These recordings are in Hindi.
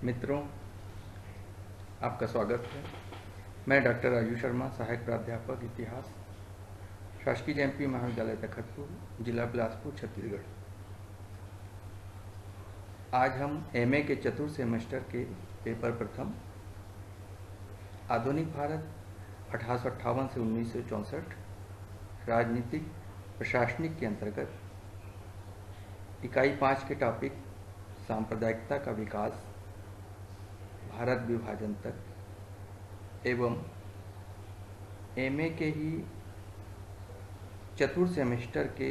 मित्रों, आपका स्वागत है। मैं डॉक्टर राजू शर्मा, सहायक प्राध्यापक इतिहास, शासकीय जेएमपी महाविद्यालय तखतपुर, जिला बिलासपुर, छत्तीसगढ़। आज हम एमए के चतुर्थ सेमेस्टर के पेपर प्रथम आधुनिक भारत 1858 से 1964 राजनीतिक प्रशासनिक के अंतर्गत इकाई 5 के टॉपिक सांप्रदायिकता का विकास, भारत विभाजन तक एवं एमए के ही चतुर्थ सेमेस्टर के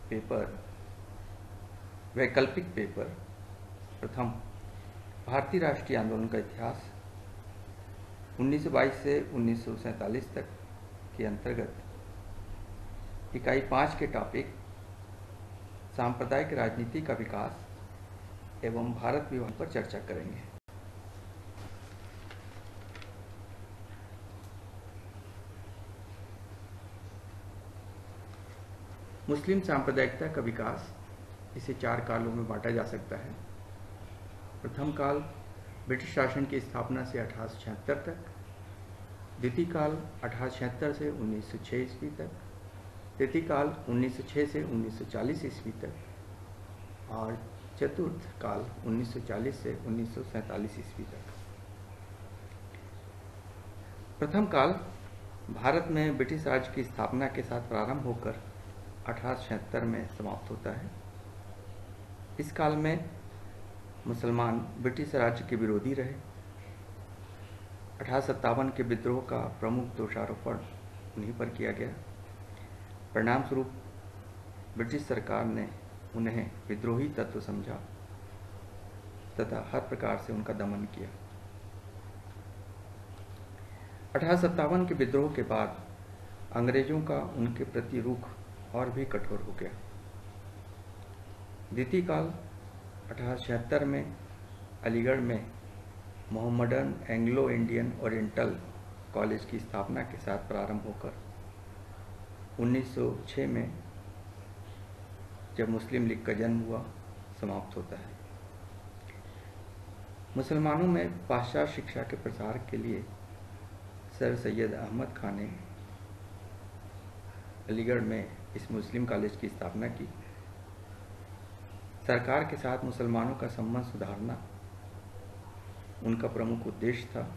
पेपर वैकल्पिक पेपर प्रथम भारतीय राष्ट्रीय आंदोलन का इतिहास 1922 से 1947 तक के अंतर्गत इकाई 5 के टॉपिक सांप्रदायिक राजनीति का विकास एवं भारत विभाजन पर चर्चा करेंगे। मुस्लिम सांप्रदायिकता का विकास इसे 4 कालों में बांटा जा सकता है। प्रथम काल ब्रिटिश शासन की स्थापना से 1876 तक, द्वितीय काल 1876 से 1906 ईस्वी तक, तृतीय काल 1906 से 1940 ईस्वी तक और चतुर्थ काल 1940 से 1947 ईस्वी तक। प्रथम काल भारत में ब्रिटिश राज्य की स्थापना के साथ प्रारंभ होकर 1876 में समाप्त होता है। इस काल में मुसलमान ब्रिटिश राज्य के विरोधी रहे। 1857 के विद्रोह का प्रमुख दोषारोपण उन्हीं पर किया गया। परिणाम स्वरूप ब्रिटिश सरकार ने उन्हें विद्रोही तत्व समझा तथा हर प्रकार से उनका दमन किया। 1857 के विद्रोह के बाद अंग्रेजों का उनके प्रति रुख और भी कठोर हो गया। द्वितीय काल 1876 में अलीगढ़ में Mohammedan Anglo Indian oriental college की स्थापना के साथ प्रारंभ होकर 1906 में जब मुस्लिम लीग का जन्म हुआ समाप्त होता है। मुसलमानों में पाश्चात्य शिक्षा के प्रसार के लिए सर सैयद अहमद खान ने अलीगढ़ में इस मुस्लिम कॉलेज की स्थापना की। सरकार के साथ मुसलमानों का संबंध सुधारना उनका प्रमुख उद्देश्य था।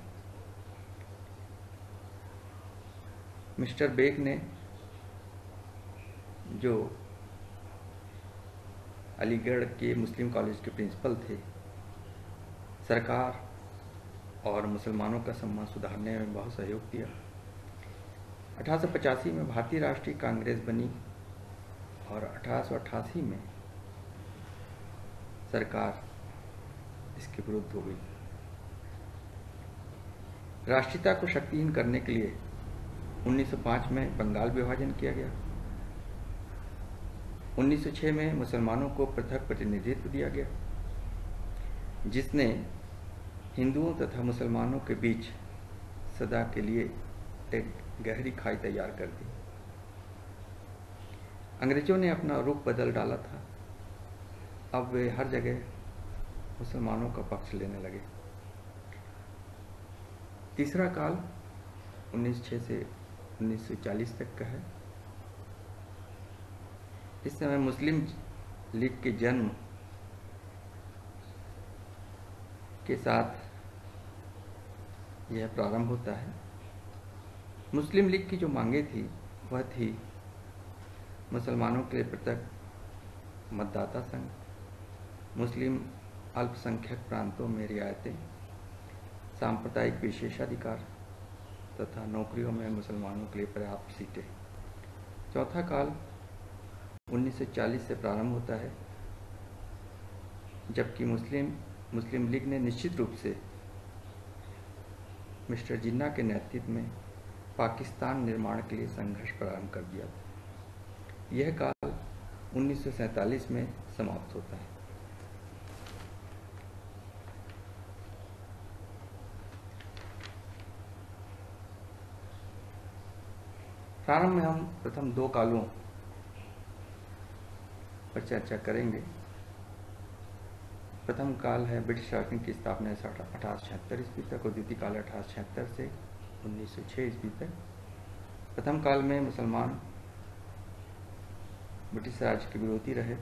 मिस्टर बेग ने, जो अलीगढ़ के मुस्लिम कॉलेज के प्रिंसिपल थे, सरकार और मुसलमानों का संबंध सुधारने में बहुत सहयोग दिया। 1885 में भारतीय राष्ट्रीय कांग्रेस बनी और 1888 में सरकार इसके विरुद्ध हो गई। राष्ट्रीयता को शक्तिहीन करने के लिए 1905 में बंगाल विभाजन किया गया। 1906 में मुसलमानों को पृथक प्रतिनिधित्व दिया गया, जिसने हिंदुओं तथा मुसलमानों के बीच सदा के लिए एक गहरी खाई तैयार कर दी। अंग्रेजों ने अपना रुख बदल डाला था। अब वे हर जगह मुसलमानों का पक्ष लेने लगे। तीसरा काल 1906 से 1940 तक का है। इस समय मुस्लिम लीग के जन्म के साथ यह प्रारंभ होता है। मुस्लिम लीग की जो मांगे थी वह थी मुसलमानों के लिए पृथक मतदाता संघ, मुस्लिम अल्पसंख्यक प्रांतों में रियायतें, सांप्रदायिक विशेषाधिकार तथा नौकरियों में मुसलमानों के लिए पर्याप्त सीटें। चौथा काल 1940 से प्रारंभ होता है, जबकि मुस्लिम लीग ने निश्चित रूप से मिस्टर जिन्ना के नेतृत्व में पाकिस्तान निर्माण के लिए संघर्ष प्रारंभ कर दिया था। यह काल 1947 में समाप्त होता है। प्रारंभ में हम प्रथम 2 कालों पर चर्चा करेंगे। प्रथम काल है ब्रिटिश शासन की स्थापना 1876 ईस्वी तक और द्वितीय काल 1876 से 1906 ईस्वी तक। प्रथम काल में मुसलमान ब्रिटिश राज के विरोधी रहे।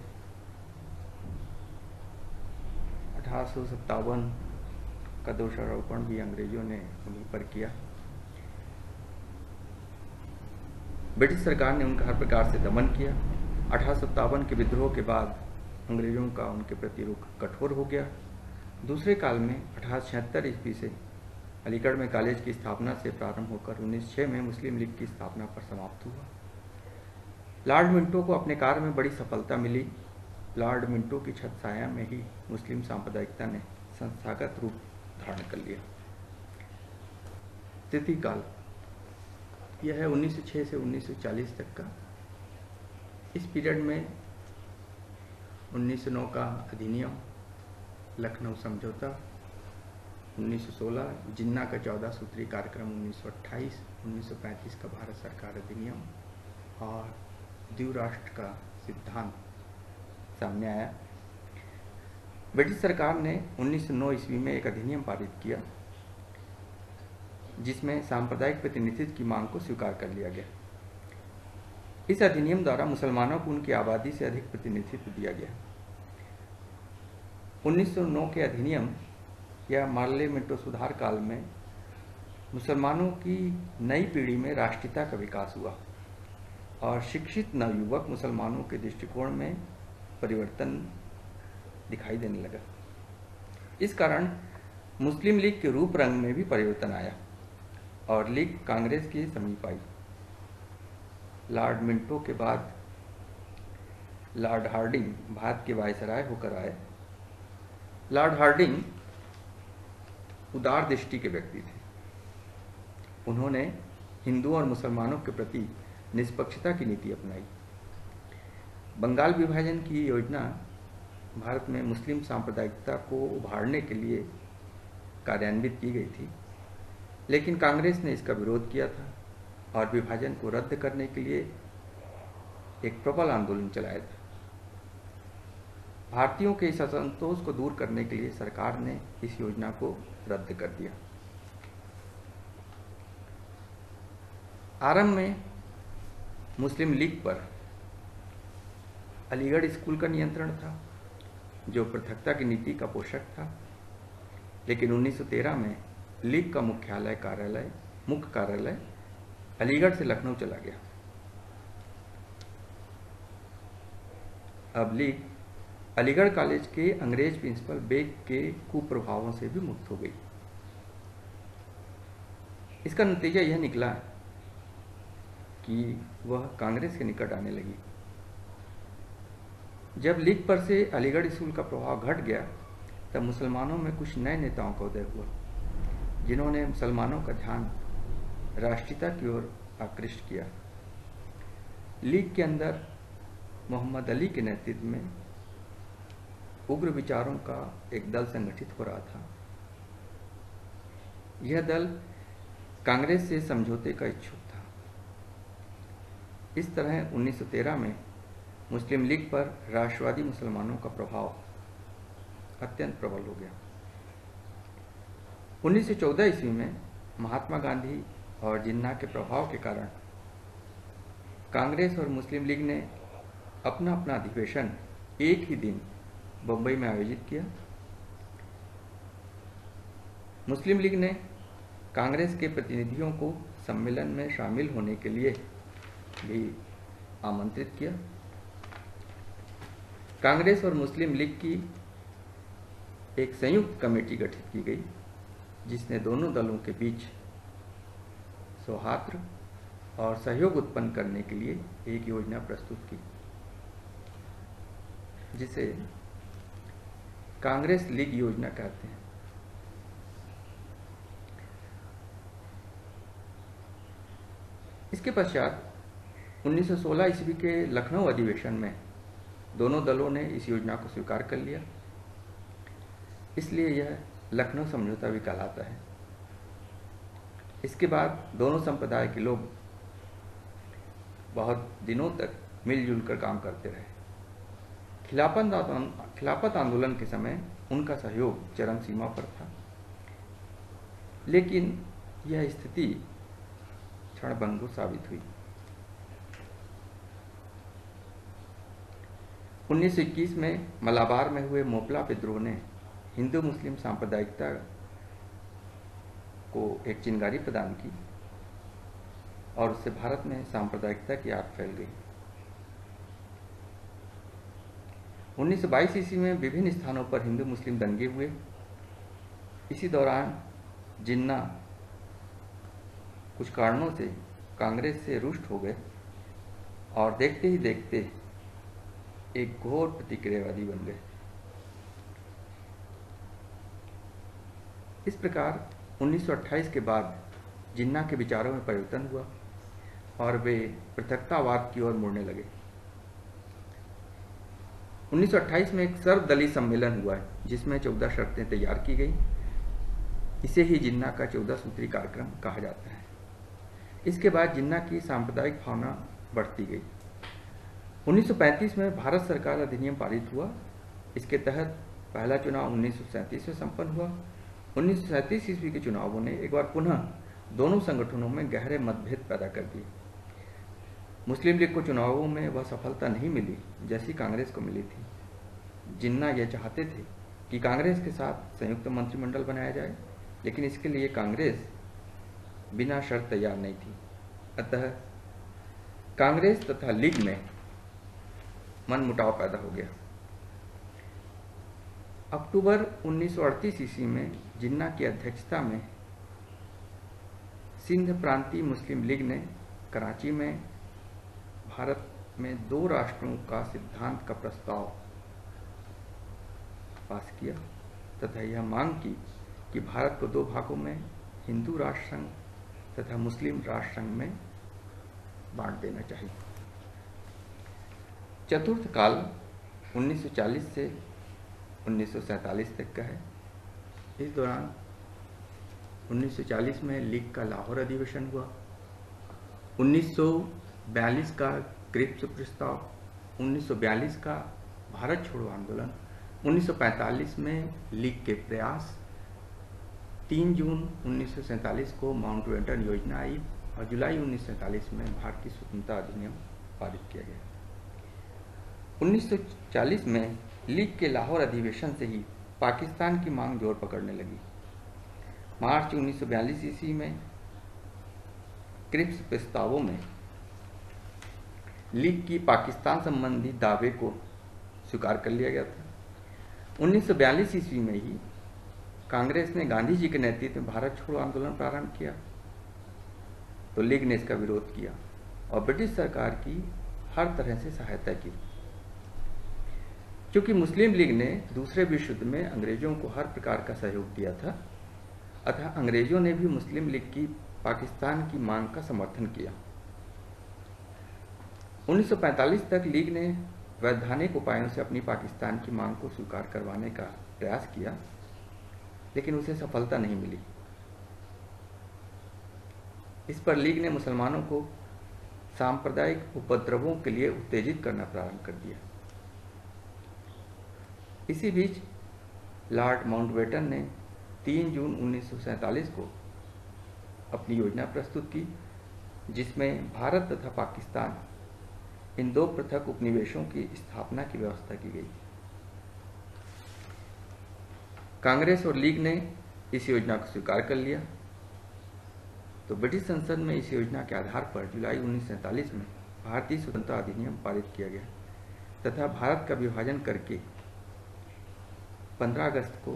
1857 का दोषारोपण भी अंग्रेजों ने उन्हीं पर किया। ब्रिटिश सरकार ने उनका हर प्रकार से दमन किया। 1857 के विद्रोह के बाद अंग्रेजों का उनके प्रति रुख कठोर हो गया। दूसरे काल में 1876 ईस्वी से अलीगढ़ में कॉलेज की स्थापना से प्रारंभ होकर 1906 में मुस्लिम लीग की स्थापना पर समाप्त हुआ। लॉर्ड मिंटो को अपने कार्य में बड़ी सफलता मिली। लॉर्ड मिंटो की छत्र छाया में ही मुस्लिम सांप्रदायिकता ने संस्थागत रूप धारण कर लिया। तृतीय काल यह है 1906 से 1940 तक का। इस पीरियड में 1909 का अधिनियम, लखनऊ समझौता 1916, जिन्ना का 14 सूत्रीय कार्यक्रम 1928, 1935 का भारत सरकार अधिनियम और द्विराष्ट्र का सिद्धांत सामने आया। ब्रिटिश सरकार ने 1909 ईस्वी में एक अधिनियम पारित किया जिसमें सांप्रदायिक प्रतिनिधित्व की मांग को स्वीकार कर लिया गया। इस अधिनियम द्वारा मुसलमानों को उनकी आबादी से अधिक प्रतिनिधित्व दिया गया। 1909 के अधिनियम या मार्ले मिंटो सुधार काल में मुसलमानों की नई पीढ़ी में राष्ट्रीयता का विकास हुआ और शिक्षित नवयुवक मुसलमानों के दृष्टिकोण में परिवर्तन दिखाई देने लगा। इस कारण मुस्लिम लीग के रूप रंग में भी परिवर्तन आया और लीग कांग्रेस के समीप आई। लॉर्ड मिंटो के बाद लॉर्ड हार्डिंग भारत के वायसराय होकर आए। लॉर्ड हार्डिंग उदार दृष्टि के व्यक्ति थे। उन्होंने हिंदुओं और मुसलमानों के प्रति निष्पक्षता की नीति अपनाई। बंगाल विभाजन की योजना भारत में मुस्लिम सांप्रदायिकता को उभारने के लिए कार्यान्वित की गई थी, लेकिन कांग्रेस ने इसका विरोध किया था और विभाजन को रद्द करने के लिए एक प्रबल आंदोलन चलाया था। भारतीयों के इस असंतोष को दूर करने के लिए सरकार ने इस योजना को रद्द कर दिया। आरंभ में मुस्लिम लीग पर अलीगढ़ स्कूल का नियंत्रण था, जो पृथकता की नीति का पोषक था, लेकिन 1913 में लीग का मुख्य कार्यालय अलीगढ़ से लखनऊ चला गया। अब लीग अलीगढ़ कॉलेज के अंग्रेज प्रिंसिपल बेग के कुप्रभावों से भी मुक्त हो गई। इसका नतीजा यह निकला कि वह कांग्रेस के निकट आने लगी। जब लीग पर से अलीगढ़ स्कूल का प्रभाव घट गया, तब मुसलमानों में कुछ नए नेताओं का उदय हुआ, जिन्होंने मुसलमानों का ध्यान राष्ट्रीयता की ओर आकृष्ट किया। लीग के अंदर मोहम्मद अली के नेतृत्व में उग्र विचारों का एक दल संगठित हो रहा था। यह दल कांग्रेस से समझौते का इच्छुक था। इस तरह 1913 में मुस्लिम लीग पर राष्ट्रवादी मुसलमानों का प्रभाव अत्यंत प्रबल हो गया। 1914 ईस्वी में महात्मा गांधी और जिन्ना के प्रभाव के कारण कांग्रेस और मुस्लिम लीग ने अपना अपना अधिवेशन एक ही दिन बंबई में आयोजित किया। मुस्लिम लीग ने कांग्रेस के प्रतिनिधियों को सम्मेलन में शामिल होने के लिए भी आमंत्रित किया। कांग्रेस और मुस्लिम लीग की एक संयुक्त कमेटी गठित की गई, जिसने दोनों दलों के बीच सौहार्द और सहयोग उत्पन्न करने के लिए एक योजना प्रस्तुत की, जिसे कांग्रेस लीग योजना कहते हैं। इसके पश्चात 1916 ईस्वी के लखनऊ अधिवेशन में दोनों दलों ने इस योजना को स्वीकार कर लिया, इसलिए यह लखनऊ समझौता भी कहलाता है। इसके बाद दोनों संप्रदाय के लोग बहुत दिनों तक मिलजुल कर काम करते रहे। खिलाफत आंदोलन के समय उनका सहयोग चरम सीमा पर था, लेकिन यह स्थिति क्षणभंगुर साबित हुई। 1921 में मलाबार में हुए मोपला विद्रोह ने हिंदू मुस्लिम सांप्रदायिकता को एक चिंगारी प्रदान की और उससे भारत में सांप्रदायिकता की आग फैल गई। 1922 ईस्वी में विभिन्न स्थानों पर हिंदू मुस्लिम दंगे हुए। इसी दौरान जिन्ना कुछ कारणों से कांग्रेस से रुष्ट हो गए और देखते ही देखते एक घोर प्रतिक्रियावादी बन गए। इस प्रकार 1928 के बाद जिन्ना के विचारों में परिवर्तन हुआ और वे पृथकतावाद की ओर मुड़ने लगे। 1928 में एक सर्वदलीय सम्मेलन हुआ जिसमें 14 शर्तें तैयार की गई। इसे ही जिन्ना का 14 सूत्री कार्यक्रम कहा जाता है। इसके बाद जिन्ना की सांप्रदायिक भावना बढ़ती गई। 1935 में भारत सरकार अधिनियम पारित हुआ। इसके तहत पहला चुनाव 1937 में संपन्न हुआ। 1937 ईस्वी के चुनावों ने एक बार पुनः दोनों संगठनों में गहरे मतभेद पैदा कर दिए। मुस्लिम लीग को चुनावों में वह सफलता नहीं मिली जैसी कांग्रेस को मिली थी। जिन्ना यह चाहते थे कि कांग्रेस के साथ संयुक्त मंत्रिमंडल बनाया जाए, लेकिन इसके लिए कांग्रेस बिना शर्त तैयार नहीं थी। अतः कांग्रेस तथा लीग में मनमुटाव पैदा हो गया। अक्टूबर 1938 ईस्वी में जिन्ना की अध्यक्षता में सिंध प्रांतीय मुस्लिम लीग ने कराची में भारत में 2 राष्ट्रों का सिद्धांत का प्रस्ताव पास किया तथा यह मांग की कि भारत को 2 भागों में हिंदू राष्ट्र संघ तथा मुस्लिम राष्ट्र संघ में बांट देना चाहिए। चतुर्थ काल 1940 से 1947 तक का है। इस दौरान 1940 में लीग का लाहौर अधिवेशन हुआ। 1942 का क्रिप्स प्रस्ताव, 1942 का भारत छोड़ो आंदोलन, 1945 में लीग के प्रयास, 3 जून 1947 को माउंटबेटन योजना आई और जुलाई 1947 में भारतीय स्वतंत्रता अधिनियम पारित किया गया। 1940 में लीग के लाहौर अधिवेशन से ही पाकिस्तान की मांग जोर पकड़ने लगी। मार्च 1942 ईस्वी में क्रिप्स प्रस्तावों में लीग की पाकिस्तान संबंधी दावे को स्वीकार कर लिया गया था। 1942 ईस्वी में ही कांग्रेस ने गांधी जी के नेतृत्व में भारत छोड़ो आंदोलन प्रारंभ किया, तो लीग ने इसका विरोध किया और ब्रिटिश सरकार की हर तरह से सहायता की। क्योंकि मुस्लिम लीग ने दूसरे विश्व युद्ध में अंग्रेजों को हर प्रकार का सहयोग दिया था, अतः अंग्रेजों ने भी मुस्लिम लीग की पाकिस्तान की मांग का समर्थन किया। 1945 तक लीग ने वैधानिक उपायों से अपनी पाकिस्तान की मांग को स्वीकार करवाने का प्रयास किया, लेकिन उसे सफलता नहीं मिली। इस पर लीग ने मुसलमानों को सांप्रदायिक उपद्रवों के लिए उत्तेजित करना प्रारंभ कर दिया। इसी बीच लॉर्ड माउंटबेटन ने 3 जून 1947 को अपनी योजना प्रस्तुत की, जिसमें भारत तथा पाकिस्तान इन 2 पृथक उपनिवेशों की स्थापना की व्यवस्था की गई। कांग्रेस और लीग ने इस योजना को स्वीकार कर लिया, तो ब्रिटिश संसद में इस योजना के आधार पर जुलाई 1947 में भारतीय स्वतंत्रता अधिनियम पारित किया गया तथा भारत का विभाजन करके 15 अगस्त को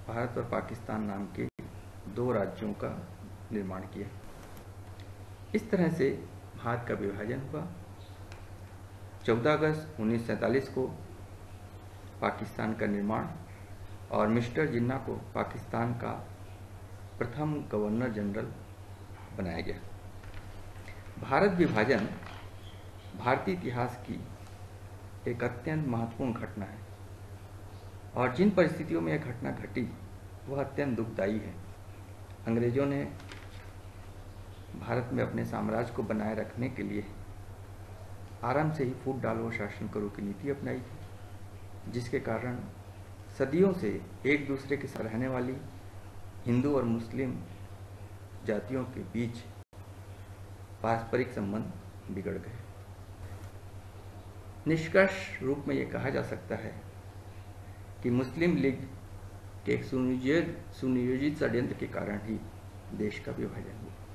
भारत और पाकिस्तान नाम के 2 राज्यों का निर्माण किया। इस तरह से भारत का विभाजन हुआ। 14 अगस्त 1947 को पाकिस्तान का निर्माण और मिस्टर जिन्ना को पाकिस्तान का प्रथम गवर्नर जनरल बनाया गया। भारत विभाजन भारतीय इतिहास की एक अत्यंत महत्वपूर्ण घटना है और जिन परिस्थितियों में यह घटना घटी वह अत्यंत दुखदायी है। अंग्रेजों ने भारत में अपने साम्राज्य को बनाए रखने के लिए आरंभ से ही फूट डालो शासन करो की नीति अपनाई थी, जिसके कारण सदियों से एक दूसरे के साथ रहने वाली हिंदू और मुस्लिम जातियों के बीच पारस्परिक संबंध बिगड़ गए। निष्कर्ष रूप में यह कहा जा सकता है कि मुस्लिम लीग के एक सुनियोजित षड्यंत्र के कारण ही देश का विभाजन हुआ।